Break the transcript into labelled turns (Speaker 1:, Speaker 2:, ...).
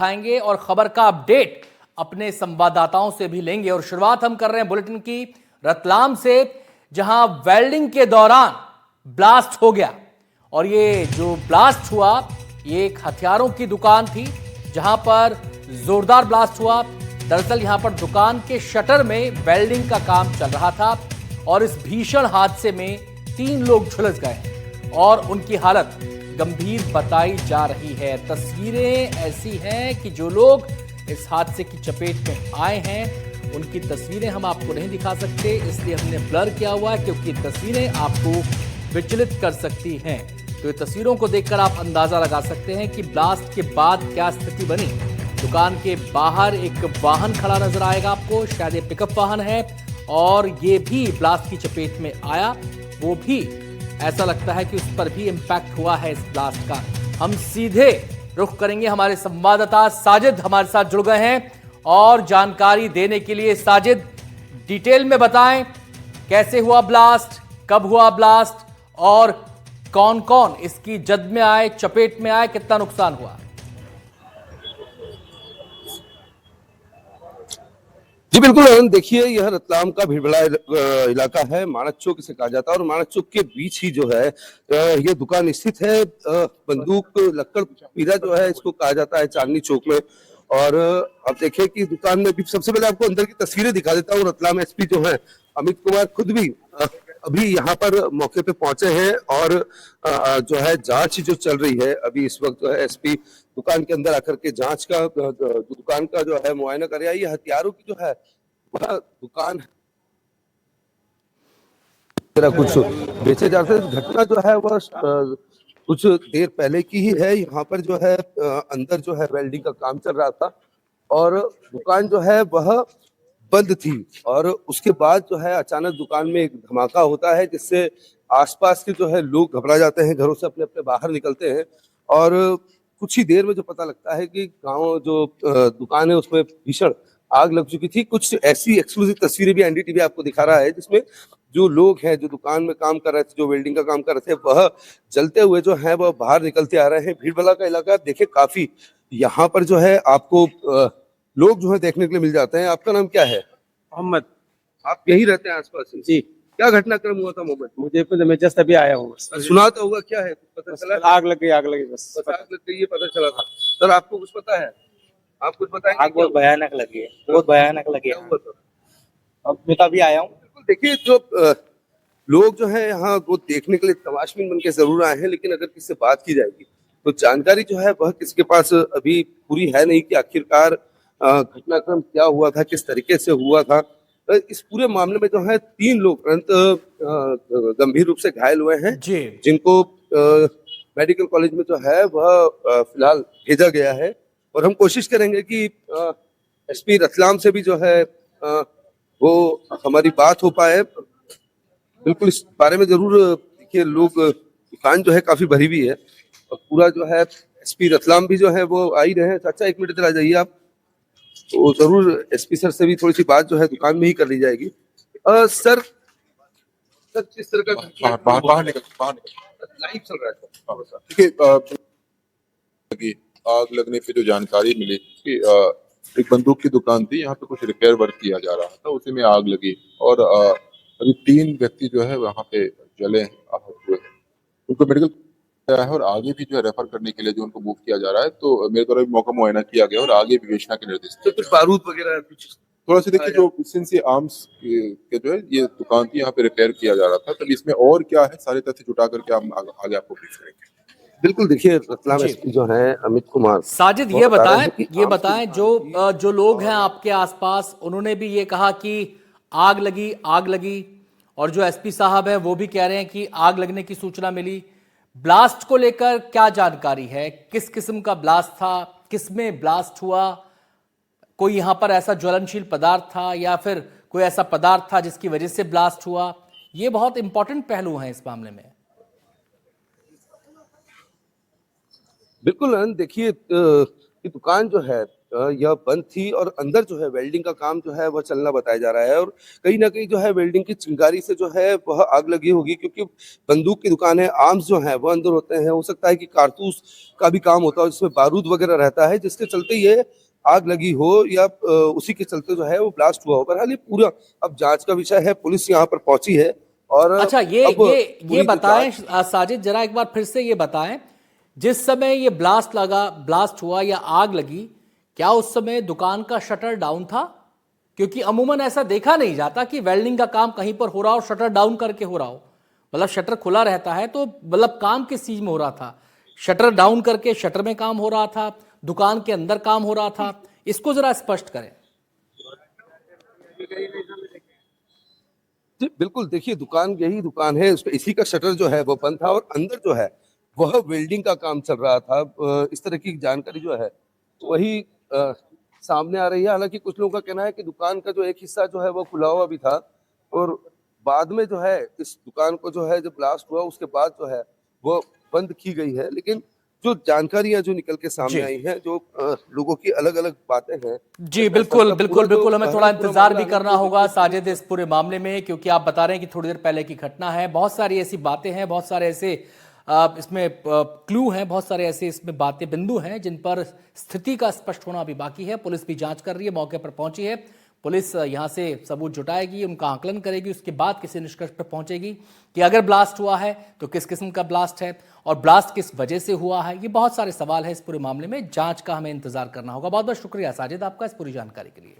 Speaker 1: दिखाएंगे और खबर का अपडेट अपने संवाददाताओं से भी लेंगे। और शुरुआत हम कर रहे हैं बुलेटिन की रतलाम से, जहां वेल्डिंग के दौरान ब्लास्ट हो गया। और ये जो ब्लास्ट हुआ ये एक हथियारों की दुकान थी, जहां पर जोरदार ब्लास्ट हुआ। दरअसल यहां पर दुकान के शटर में वेल्डिंग का काम चल रहा था और इस भीषण हादसे में 3 लोग झुलस गए और उनकी हालत गंभीर बताई जा रही है। तस्वीरें ऐसी हैं कि जो लोग इस हादसे की चपेट में आए हैं उनकी तस्वीरें हम आपको नहीं दिखा सकते, इसलिए हमने ब्लर किया हुआ है, क्योंकि तस्वीरें आपको विचलित कर सकती हैं। तो ये तस्वीरों को देखकर आप अंदाजा लगा सकते हैं कि ब्लास्ट के बाद क्या स्थिति बनी। दुकान के बाहर एक वाहन खड़ा नजर आएगा आपको, शायद ये पिकअप वाहन है, और ये भी ब्लास्ट की चपेट में आया। वो भी ऐसा लगता है कि उस पर भी इंपैक्ट हुआ है इस ब्लास्ट का। हम सीधे रुख करेंगे, हमारे संवाददाता साजिद हमारे साथ जुड़ गए हैं और जानकारी देने के लिए। साजिद, डिटेल में बताएं कैसे हुआ ब्लास्ट, कब हुआ ब्लास्ट और कौन कौन इसकी जद में आए, चपेट में आए, कितना नुकसान हुआ?
Speaker 2: जी बिल्कुल, देखिए यह रतलाम का भीड़ भड़ा इलाका है, मानक चौक इसे कहा जाता है और मानक चौक के बीच ही जो है ये दुकान स्थित है। बंदूक लक्कड़ पीरा जो है इसको कहा जाता है, चांदनी चौक में। और अब देखिए कि दुकान में भी सबसे पहले आपको अंदर की तस्वीरें दिखा देता हूँ। रतलाम एसपी जो है अमित कुमार खुद भी अभी यहाँ पर मौके पे पहुंचे हैं और जो है जांच जो चल रही है अभी इस वक्त जो है एसपी दुकान के अंदर आकर के जांच का दुकान का जो है मुआयना कर रहा है। ये हथियारों की जो है वह दुकान कुछ बेचे जाते हैं। घटना जो है वह कुछ देर पहले की ही है। यहाँ पर जो है अंदर जो है वेल्डिंग का काम चल रहा था और दुकान जो है वह बंद थी और उसके बाद जो है अचानक दुकान में एक धमाका होता है, जिससे आसपास के जो है लोग घबरा जाते हैं, घरों से अपने अपने बाहर निकलते हैं। और कुछ ही देर में जो पता लगता है कि गांव जो दुकान है उसमें भीषण आग लग चुकी थी। कुछ ऐसी एक्सक्लूसिव तस्वीरें भी एनडीटीवी आपको दिखा रहा है, जिसमें जो लोग हैं जो दुकान में काम कर रहे थे, जो वेल्डिंग का काम कर रहे थे, वह जलते हुए जो है वह बाहर निकलते आ रहे हैं। भीड़ भला का इलाका देखिए काफी, यहाँ पर जो है आपको लोग जो है देखने के लिए मिल जाते हैं। आपका नाम क्या है?
Speaker 3: मोहम्मद।
Speaker 2: आप यही रहते हैं आसपास?
Speaker 3: जी।
Speaker 2: क्या घटनाक्रम हुआ था मोहम्मद?
Speaker 3: मुझे मैं जस्ट अभी आया हूँ।
Speaker 2: सुना तो होगा, क्या है कुछ पता चला?
Speaker 3: आग लग गई बस
Speaker 2: आग लग गई, ये पता चला था। सर आपको कुछ पता है? आप कुछ बताएंगे?
Speaker 3: आग बहुत भयानक लगी है, बहुत भयानक लगी है। अब मैं तो अभी आया हूँ।
Speaker 2: बिल्कुल, देखिए जो लोग जो है यहाँ वो देखने के लिए तमाशबीन बन के जरूर आए हैं, लेकिन अगर किससे बात की जाएगी तो जानकारी जो है वह किसके पास अभी पूरी है नहीं कि आखिरकार घटनाक्रम क्या हुआ था, किस तरीके से हुआ था। इस पूरे मामले में जो है 3 लोग गंभीर रूप से घायल हुए हैं, जिनको मेडिकल कॉलेज में जो है वह फिलहाल भेजा गया है। और हम कोशिश करेंगे कि एसपी रतलाम से भी जो है वो हमारी बात हो पाए। बिल्कुल इस बारे में जरूर देखिए, लोग दुकान जो है काफी भरी हुई है और पूरा जो है एसपी रतलाम भी जो है वो आ ही रहे हैं। चाचा 1 मिनट इधर आ जाइए आप, तो जरूर एसपी सर से भी थोड़ी सी बात जो है दुकान में ही कर ली जाएगी। सर किस तरह का
Speaker 4: बाहर निकल
Speaker 2: लाइव चल रहा है?
Speaker 4: देखिए आग लगने पे जो जानकारी मिली कि एक बंदूक की दुकान थी, यहाँ पे कुछ रिपेयर वर्क किया जा रहा था, उसी में आग लगी और अभी 3 व्यक्ति जो है वहाँ पे जले आहत हुए हैं। उनको मेडिकल है और आगे भी जो है रेफर करने के लिए जो उनको मूव किया जा रहा है। तो मेरे द्वारा भी मौका मुआयना किया गया और आगे विवेचना के निर्देश।
Speaker 2: तो कुछ बारूद वगैरह कुछ
Speaker 4: थोड़ा सा देखिए, जो सिंस ये आर्म्स के जो है ये दुकान थी, यहाँ पे रिपेयर किया जा रहा था, तब इसमें और क्या है सारे तथ्य जुटा करके हम आगे आपको ब्रीफ करेंगे।
Speaker 2: बिल्कुल, देखिए रतलाम एसपी जो है अमित कुमार।
Speaker 1: साजिद ये बताएं जो लोग हैं आपके आसपास, उन्होंने भी ये कहा कि आग लगी और जो एसपी साहब है वो भी कह रहे हैं कि आग लगने की सूचना मिली। ब्लास्ट को लेकर क्या जानकारी है? किस किस्म का ब्लास्ट था, किसमें ब्लास्ट हुआ? कोई यहां पर ऐसा ज्वलनशील पदार्थ था या फिर कोई ऐसा पदार्थ था जिसकी वजह से ब्लास्ट हुआ? ये बहुत इंपॉर्टेंट पहलू हैं इस मामले में।
Speaker 2: बिल्कुल, देखिए ये दुकान जो है यह बंद थी और अंदर जो है वेल्डिंग का काम जो है वह चलना बताया जा रहा है और कहीं ना कहीं जो है वेल्डिंग की चिंगारी से जो है वह आग लगी होगी, क्योंकि बंदूक की दुकान है, आर्म्स जो है वह अंदर होते हैं, हो सकता है कि कारतूस का भी काम होता है जिसमें बारूद वगैरह रहता है, जिसके चलते ये आग लगी हो या उसी के चलते जो है वो ब्लास्ट हुआ हो। बहरहाल ये पूरा अब जांच का विषय है, पुलिस यहाँ पर पहुंची है और
Speaker 1: अच्छा, ये
Speaker 2: अब
Speaker 1: ये
Speaker 2: पूरी
Speaker 1: ये
Speaker 2: जो
Speaker 1: बताएं
Speaker 2: जांच-
Speaker 1: साजिद, जरा एक बार फिर से ये बताएं, जिस समय ये ब्लास्ट हुआ या आग लगी, क्या उस समय दुकान का शटर डाउन था? क्योंकि अमूमन ऐसा देखा नहीं जाता कि वेल्डिंग का काम कहीं पर हो रहा हो, शटर डाउन करके हो रहा हो। मतलब शटर खुला रहता है, तो मतलब काम किस चीज में हो रहा था? शटर डाउन करके शटर में काम हो रहा था, दुकान के अंदर काम हो रहा था? इसको जरा स्पष्ट करें।
Speaker 2: जी बिल्कुल, देखिए दुकान यही दुकान है, उसका इसी का शटर जो है वो बंद था और अंदर जो है वह वेल्डिंग का काम चल रहा था। इस तरह की जानकारी जो है वही सामने आ रही है। हालांकि कुछ लोगों का कहना है कि दुकान का जो एक हिस्सा जो है वो खुला हुआ भी था और बाद में जो है इस दुकान को जो है जब ब्लास्ट हुआ उसके बाद जो है वो बंद की गई है। लेकिन जो जानकारियां जो निकल के सामने
Speaker 1: जी।
Speaker 2: आई हैं, जो लोगों की अलग अलग बातें हैं,
Speaker 1: जी
Speaker 2: इस
Speaker 1: बिल्कुल
Speaker 2: सबका
Speaker 1: बिल्कुल
Speaker 2: पूरा जो
Speaker 1: बिल्कुल, हमें थोड़ा
Speaker 2: पूरा
Speaker 1: इंतजार
Speaker 2: मामला
Speaker 1: भी
Speaker 2: है,
Speaker 1: करना
Speaker 2: वो
Speaker 1: होगा
Speaker 2: देखिए
Speaker 1: साजिद इस पूरे मामले में, क्योंकि आप बता रहे हैं कि थोड़ी देर पहले की घटना है। बहुत सारी ऐसी बातें हैं, बहुत सारे ऐसे इसमें क्लू हैं, बहुत सारे ऐसे इसमें बातें, बिंदु हैं जिन पर स्थिति का स्पष्ट होना अभी बाकी है। पुलिस भी जांच कर रही है, मौके पर पहुंची है। पुलिस यहाँ से सबूत जुटाएगी, उनका आकलन करेगी, उसके बाद किसी निष्कर्ष पर पहुंचेगी कि अगर ब्लास्ट हुआ है तो किस किस्म का ब्लास्ट है और ब्लास्ट किस वजह से हुआ है। ये बहुत सारे सवाल है इस पूरे मामले में, जांच का हमें इंतजार करना होगा। बहुत बहुत शुक्रिया साजिद आपका इस पूरी जानकारी के लिए।